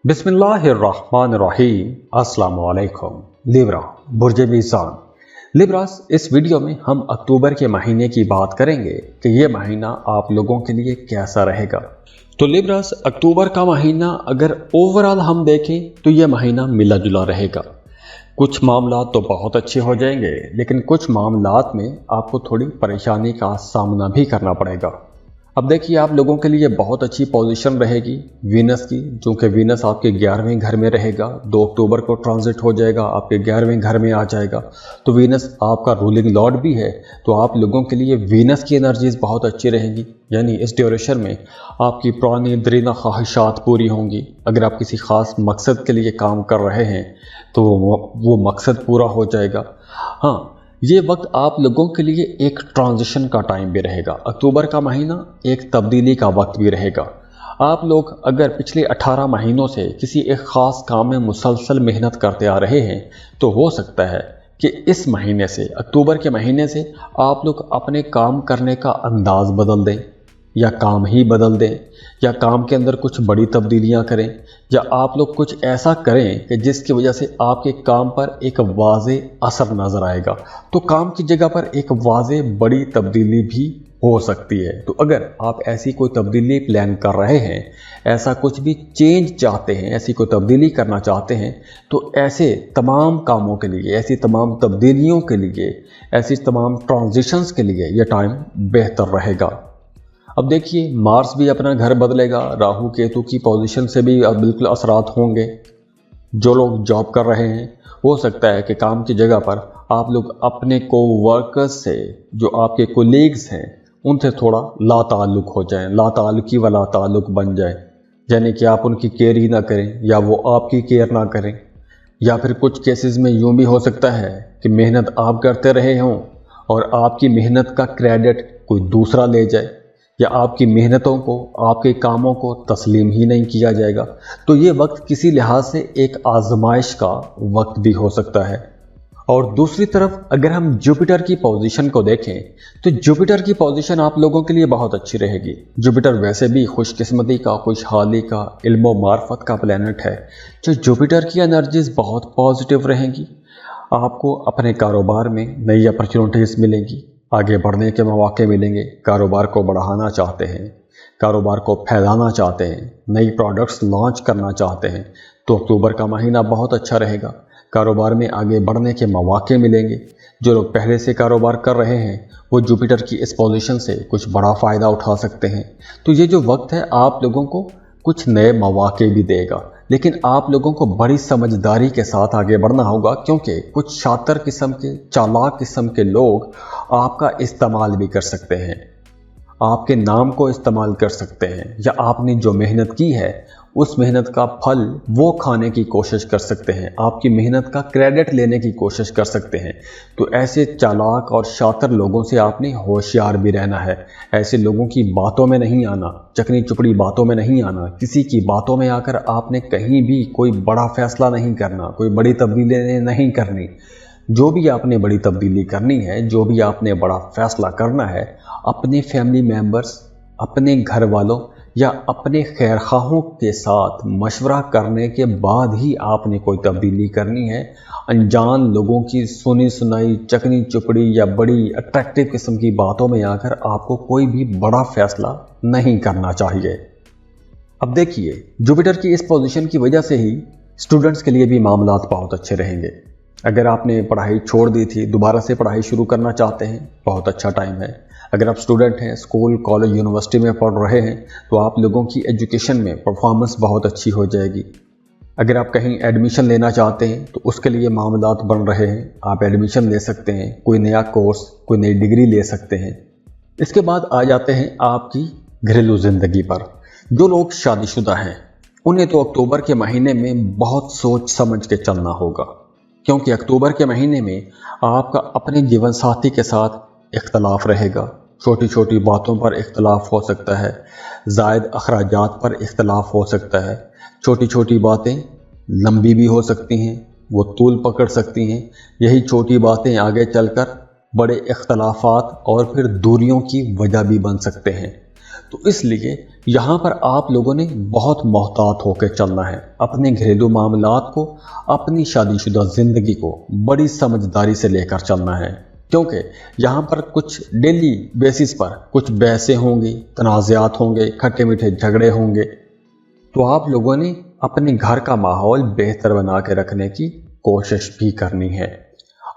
बिस्मिल्लाहिर्रहमानिर्रहीम। अस्सलाम वालेकुम। लिब्रा बुर्ज मीज़ान। लिब्रास, इस वीडियो में हम अक्टूबर के महीने की बात करेंगे कि ये महीना आप लोगों के लिए कैसा रहेगा। तो लिब्रास, अक्टूबर का महीना अगर ओवरऑल हम देखें तो ये महीना मिला जुला रहेगा। कुछ मामलात तो बहुत अच्छे हो जाएंगे, लेकिन कुछ मामलात में आपको थोड़ी परेशानी का सामना भी करना पड़ेगा। अब देखिए, आप लोगों के लिए बहुत अच्छी पोजीशन रहेगी वीनस की, चूँकि वीनस आपके 11वें घर में रहेगा। 2 अक्टूबर को ट्रांजिट हो जाएगा, आपके 11वें घर में आ जाएगा। तो वीनस आपका रूलिंग लॉर्ड भी है, तो आप लोगों के लिए वीनस की एनर्जीज बहुत अच्छी रहेंगी। यानी इस ड्यूरेशन में आपकी पुरानी दरीना ख्वाहिशात पूरी होंगी। अगर आप किसी ख़ास मकसद के लिए काम कर रहे हैं तो वो मकसद पूरा हो जाएगा। हाँ, ये वक्त आप लोगों के लिए एक ट्रांजिशन का टाइम भी रहेगा। अक्टूबर का महीना एक तब्दीली का वक्त भी रहेगा। आप लोग अगर पिछले 18 महीनों से किसी एक ख़ास काम में मुसलसल मेहनत करते आ रहे हैं, तो हो सकता है कि इस महीने से, अक्टूबर के महीने से, आप लोग अपने काम करने का अंदाज़ बदल दें, या काम ही बदल दें, या काम के अंदर कुछ बड़ी तब्दीलियां करें, या आप लोग कुछ ऐसा करें कि जिसकी वजह से आपके काम पर एक वाज़े असर नज़र आएगा। तो काम की जगह पर एक वाज़े बड़ी तब्दीली भी हो सकती है। तो अगर आप ऐसी कोई तब्दीली प्लान कर रहे हैं, ऐसा कुछ भी चेंज चाहते हैं, ऐसी कोई तब्दीली करना चाहते हैं, तो ऐसे तमाम कामों के लिए, ऐसी तमाम तब्दीलियों के लिए, ऐसी तमाम ट्रांजिशंस के लिए ये टाइम बेहतर रहेगा। अब देखिए, मार्स भी अपना घर बदलेगा। राहु केतु की पोजीशन से भी बिल्कुल असरात होंगे। जो लोग जॉब कर रहे हैं, हो सकता है कि काम की जगह पर आप लोग अपने को वर्कर्स से, जो आपके कोलीग्स हैं, उनसे थोड़ा लाताल्लुक हो जाएं, लाताल्लुकी वाला ताल्लुक बन जाए। यानी कि आप उनकी केयर ही ना करें, या वो आपकी केयर ना करें। या फिर कुछ केसेस में यूँ भी हो सकता है कि मेहनत आप करते रहे हों और आपकी मेहनत का क्रेडिट कोई दूसरा ले जाए, या आपकी मेहनतों को, आपके कामों को तस्लीम ही नहीं किया जाएगा। तो ये वक्त किसी लिहाज से एक आजमाइश का वक्त भी हो सकता है। और दूसरी तरफ अगर हम जुपिटर की पोजीशन को देखें, तो जुपिटर की पोजीशन आप लोगों के लिए बहुत अच्छी रहेगी। जुपिटर वैसे भी खुशकिस्मती का, खुशहाली का, इल्म व मार्फत का प्लैनेट है। जो जुपिटर की एनर्जीज बहुत पॉजिटिव रहेंगी। आपको अपने कारोबार में नई अपॉर्चुनिटीज़ मिलेंगी, आगे बढ़ने के मौके मिलेंगे। कारोबार को बढ़ाना चाहते हैं, कारोबार को फैलाना चाहते हैं, नई प्रोडक्ट्स लॉन्च करना चाहते हैं, तो अक्टूबर का महीना बहुत अच्छा रहेगा। कारोबार में आगे बढ़ने के मौके मिलेंगे। जो लोग पहले से कारोबार कर रहे हैं, वो जुपिटर की इस पोजीशन से कुछ बड़ा फ़ायदा उठा सकते हैं। तो ये जो वक्त है, आप लोगों को कुछ नए मौके भी देगा, लेकिन आप लोगों को बड़ी समझदारी के साथ आगे बढ़ना होगा, क्योंकि कुछ शातिर किस्म के, चालाक किस्म के लोग आपका इस्तेमाल भी कर सकते हैं, आपके नाम को इस्तेमाल कर सकते हैं, या आपने जो मेहनत की है उस मेहनत का फल वो खाने की कोशिश कर सकते हैं, आपकी मेहनत का क्रेडिट लेने की कोशिश कर सकते हैं। तो ऐसे चालाक और शातिर लोगों से आपने होशियार भी रहना है। ऐसे लोगों की बातों में नहीं आना, चकनी चुपड़ी बातों में नहीं आना। किसी की बातों में आकर आपने कहीं भी कोई बड़ा फैसला नहीं करना, कोई बड़ी तब्दीली नहीं करनी। जो भी आपने बड़ी तब्दीली करनी है, जो भी आपने बड़ा फैसला करना है, अपने फैमिली मेम्बर्स, अपने घर वालों या अपने खैरखाहों के साथ मशवरा करने के बाद ही आपने कोई तब्दीली करनी है। अनजान लोगों की सुनी सुनाई, चकनी चुपड़ी या बड़ी अट्रैक्टिव किस्म की बातों में आकर आपको कोई भी बड़ा फैसला नहीं करना चाहिए। अब देखिए, जुपिटर की इस पोजीशन की वजह से ही स्टूडेंट्स के लिए भी मामलात बहुत अच्छे रहेंगे। अगर आपने पढ़ाई छोड़ दी थी, दोबारा से पढ़ाई शुरू करना चाहते हैं, बहुत अच्छा टाइम है। अगर आप स्टूडेंट हैं, स्कूल, कॉलेज, यूनिवर्सिटी में पढ़ रहे हैं, तो आप लोगों की एजुकेशन में परफॉर्मेंस बहुत अच्छी हो जाएगी। अगर आप कहीं एडमिशन लेना चाहते हैं, तो उसके लिए मामलात बन रहे हैं, आप एडमिशन ले सकते हैं, कोई नया कोर्स, कोई नई डिग्री ले सकते हैं। इसके बाद आ जाते हैं आपकी घरेलू ज़िंदगी पर। जो लोग शादीशुदा हैं, उन्हें तो अक्टूबर के महीने में बहुत सोच समझ के चलना होगा, क्योंकि अक्टूबर के महीने में आपका अपने जीवन साथी के साथ इख्तलाफ रहेगा। छोटी छोटी बातों पर इख्तलाफ हो सकता है, ज़ायद अखराजात पर इख्तलाफ हो सकता है। छोटी छोटी बातें लंबी भी हो सकती हैं, वो तूल पकड़ सकती हैं। यही छोटी बातें आगे चलकर बड़े इख्तलाफात और फिर दूरियों की वजह भी बन सकते हैं। तो इसलिए यहाँ पर आप लोगों ने बहुत मोहतात होकर चलना है। अपने घरेलू मामलात को, अपनी शादीशुदा ज़िंदगी को बड़ी समझदारी से लेकर चलना है, क्योंकि यहाँ पर कुछ डेली बेसिस पर कुछ बहसें होंगी, तनाज़ात होंगे, खट्टे मीठे झगड़े होंगे। तो आप लोगों ने अपने घर का माहौल बेहतर बना के रखने की कोशिश भी करनी है।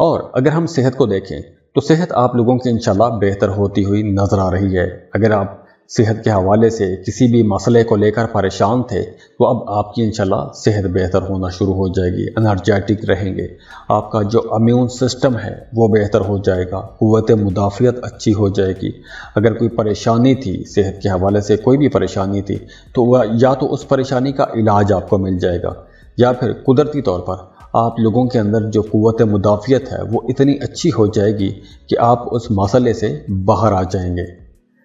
और अगर हम सेहत को देखें तो सेहत आप लोगों की इंशाल्लाह बेहतर होती हुई नज़र आ रही है। अगर आप सेहत के हवाले से किसी भी मसले को लेकर परेशान थे तो अब आपकी इंशाल्लाह सेहत बेहतर होना शुरू हो जाएगी, एनर्जेटिक रहेंगे, आपका जो इम्यून सिस्टम है वो बेहतर हो जाएगा, क़ुव्वत मुदाफ़ियत अच्छी हो जाएगी। अगर कोई परेशानी थी, सेहत के हवाले से कोई भी परेशानी थी, तो वह या तो उस परेशानी का इलाज आपको मिल जाएगा या फिर कुदरती तौर पर आप लोगों के अंदर जो क़ुव्वत मुदाफ़ियत है वो इतनी अच्छी हो जाएगी कि आप उस मसले से बाहर आ जाएंगे।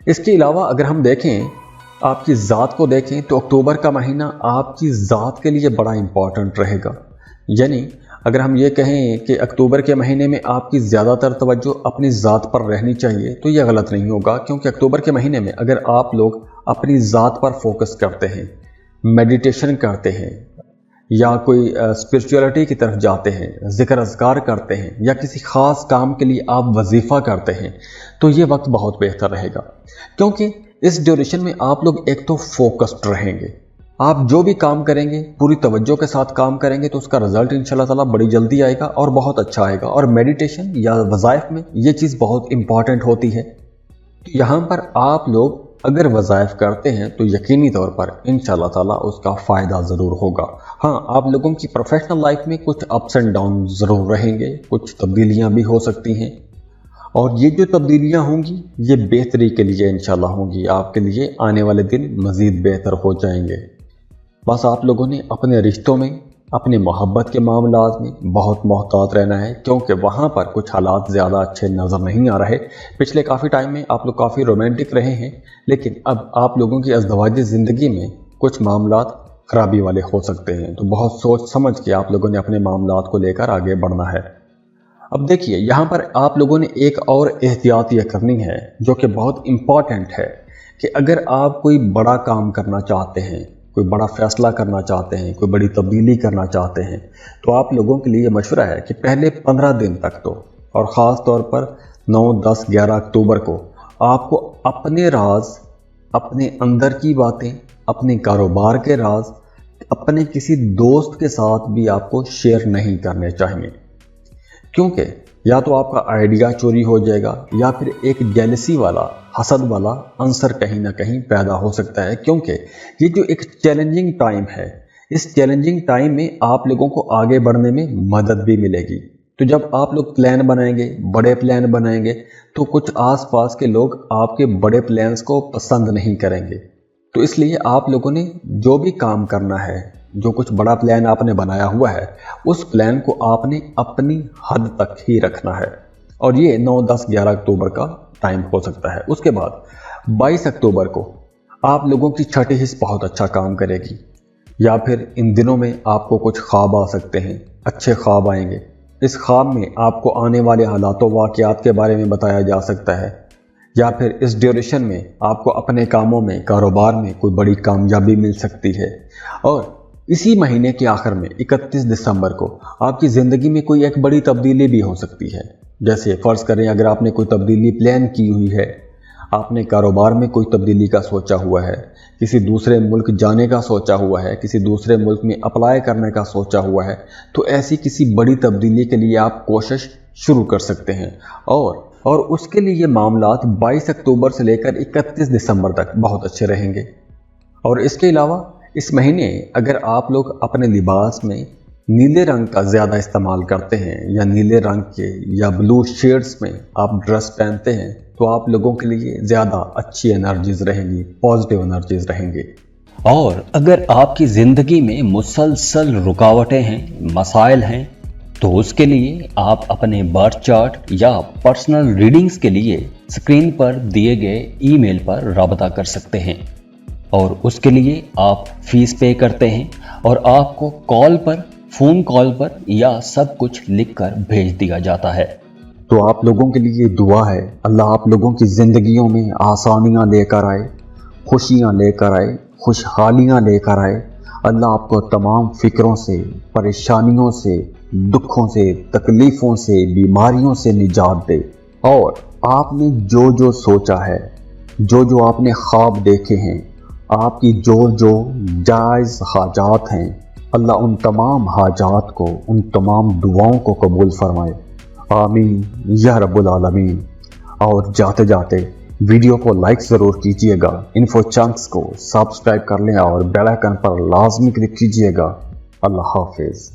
इसके अलावा अगर हम देखें, आपकी ज़ात को देखें तो अक्टूबर का महीना आपकी ज़ात के लिए बड़ा इम्पॉर्टेंट रहेगा। यानी अगर हम ये कहें कि अक्टूबर के महीने में आपकी ज़्यादातर तवज्जो अपनी ज़ात पर रहनी चाहिए तो यह गलत नहीं होगा, क्योंकि अक्टूबर के महीने में अगर आप लोग अपनी ज़ात पर फोकस करते हैं, मेडिटेशन करते हैं या कोई स्पिरिचुअलिटी की तरफ जाते हैं, ज़िक्र अज़कार करते हैं या किसी ख़ास काम के लिए आप वजीफ़ा करते हैं, तो ये वक्त बहुत बेहतर रहेगा। क्योंकि इस ड्यूरेशन में आप लोग एक तो फोकस्ड रहेंगे, आप जो भी काम करेंगे पूरी तवज्जो के साथ काम करेंगे तो उसका रिज़ल्ट इंशाल्लाह ताला बड़ी जल्दी आएगा और बहुत अच्छा आएगा। और मेडिटेशन या वज़ाइफ में ये चीज़ बहुत इंपॉर्टेंट होती है। यहाँ पर आप लोग अगर वज़ाइफ करते हैं तो यकीनी तौर पर इंशाल्लाह ताला उसका फ़ायदा ज़रूर होगा। हाँ, आप लोगों की प्रोफेशनल लाइफ में कुछ अप्स एंड डाउन ज़रूर रहेंगे, कुछ तब्दीलियाँ भी हो सकती हैं, और ये जो तब्दीलियाँ होंगी ये बेहतरी के लिए इंशाल्लाह होंगी। आपके लिए आने वाले दिन मज़ीद बेहतर हो जाएंगे। बस आप लोगों ने अपने रिश्तों में, अपने मोहब्बत के मामलात में बहुत मोहतात रहना है, क्योंकि वहाँ पर कुछ हालात ज़्यादा अच्छे नज़र नहीं आ रहे। पिछले काफ़ी टाइम में आप लोग काफ़ी रोमांटिक रहे हैं, लेकिन अब आप लोगों की अज़दवाजी ज़िंदगी में कुछ मामलात खराबी वाले हो सकते हैं। तो बहुत सोच समझ के आप लोगों ने अपने मामलात को लेकर आगे बढ़ना है। अब देखिए, यहाँ पर आप लोगों ने एक और एहतियात यह करनी है जो कि बहुत इम्पॉर्टेंट है कि अगर आप कोई बड़ा काम करना चाहते हैं, कोई बड़ा फैसला करना चाहते हैं, कोई बड़ी तब्दीली करना चाहते हैं, तो आप लोगों के लिए मशवरा है कि पहले 15 दिन तक तो, और ख़ास तौर पर 9, 10, 11 अक्टूबर को आपको अपने राज, अपने अंदर की बातें, अपने कारोबार के राज अपने किसी दोस्त के साथ भी आपको शेयर नहीं करने चाहिए। क्योंकि या तो आपका आइडिया चोरी हो जाएगा या फिर एक जेलसी वाला, हसद वाला आंसर कहीं ना कहीं पैदा हो सकता है। क्योंकि ये जो एक चैलेंजिंग टाइम है, इस चैलेंजिंग टाइम में आप लोगों को आगे बढ़ने में मदद भी मिलेगी। तो जब आप लोग प्लान बनाएंगे, बड़े प्लान बनाएंगे, तो कुछ आसपास के लोग आपके बड़े प्लान्स को पसंद नहीं करेंगे। तो इसलिए आप लोगों ने जो भी काम करना है, जो कुछ बड़ा प्लान आपने बनाया हुआ है, उस प्लान को आपने अपनी हद तक ही रखना है। और ये 9, 10, 11 अक्टूबर का टाइम हो सकता है। उसके बाद 22 अक्टूबर को आप लोगों की छठी हिस्स बहुत अच्छा काम करेगी, या फिर इन दिनों में आपको कुछ ख्वाब आ सकते हैं, अच्छे ख्वाब आएंगे। इस ख्वाब में आपको आने वाले हालातों वाक़यात के बारे में बताया जा सकता है, या फिर इस ड्यूरेशन में आपको अपने कामों में, कारोबार में कोई बड़ी कामयाबी मिल सकती है। और इसी महीने के आखिर में 31 दिसंबर को आपकी ज़िंदगी में कोई एक बड़ी तब्दीली भी हो सकती है। जैसे फ़र्ज़ करें, अगर आपने कोई तब्दीली प्लान की हुई है, आपने कारोबार में कोई तब्दीली का सोचा हुआ है, किसी दूसरे मुल्क जाने का सोचा हुआ है, किसी दूसरे मुल्क में अप्लाई करने का सोचा हुआ है, तो ऐसी किसी बड़ी तब्दीली के लिए आप कोशिश शुरू कर सकते हैं। और उसके लिए ये मामलात 22 अक्टूबर से लेकर 31 दिसंबर तक बहुत अच्छे रहेंगे। और इसके अलावा इस महीने अगर आप लोग अपने लिबास में नीले रंग का ज़्यादा इस्तेमाल करते हैं, या नीले रंग के या ब्लू शेड्स में आप ड्रेस पहनते हैं, तो आप लोगों के लिए ज़्यादा अच्छी एनर्जीज़ रहेंगी, पॉजिटिव एनर्जीज़ रहेंगी। और अगर आपकी ज़िंदगी में मुसलसल रुकावटें हैं, मसाइल हैं, तो उसके लिए आप अपने बर्थ चार्ट या पर्सनल रीडिंग्स के लिए स्क्रीन पर दिए गए ईमेल पर राब्ता कर सकते हैं। और उसके लिए आप फीस पे करते हैं और आपको कॉल पर, फ़ोन कॉल पर या सब कुछ लिखकर भेज दिया जाता है। तो आप लोगों के लिए दुआ है, अल्लाह आप लोगों की ज़िंदगियों में आसानियाँ लेकर आए, खुशियाँ लेकर आए, खुशहालियाँ लेकर आए। अल्लाह आपको तमाम फिक्रों से, परेशानियों से, दुखों से, तकलीफ़ों से, बीमारियों से निजात दे। और आपने जो जो सोचा है, जो जो आपने ख्वाब देखे हैं, आपकी जो जो जायज़ हाजात हैं, अल्लाह उन तमाम हाजात को, उन तमाम दुआओं को कबूल फरमाए। आमीन या रब्बुल आलमीन। और जाते जाते वीडियो को लाइक ज़रूर कीजिएगा, इन्फो चंक्स को सब्सक्राइब कर लें और बेल आइकन पर लाजमी क्लिक कीजिएगा। अल्लाह हाफिज़।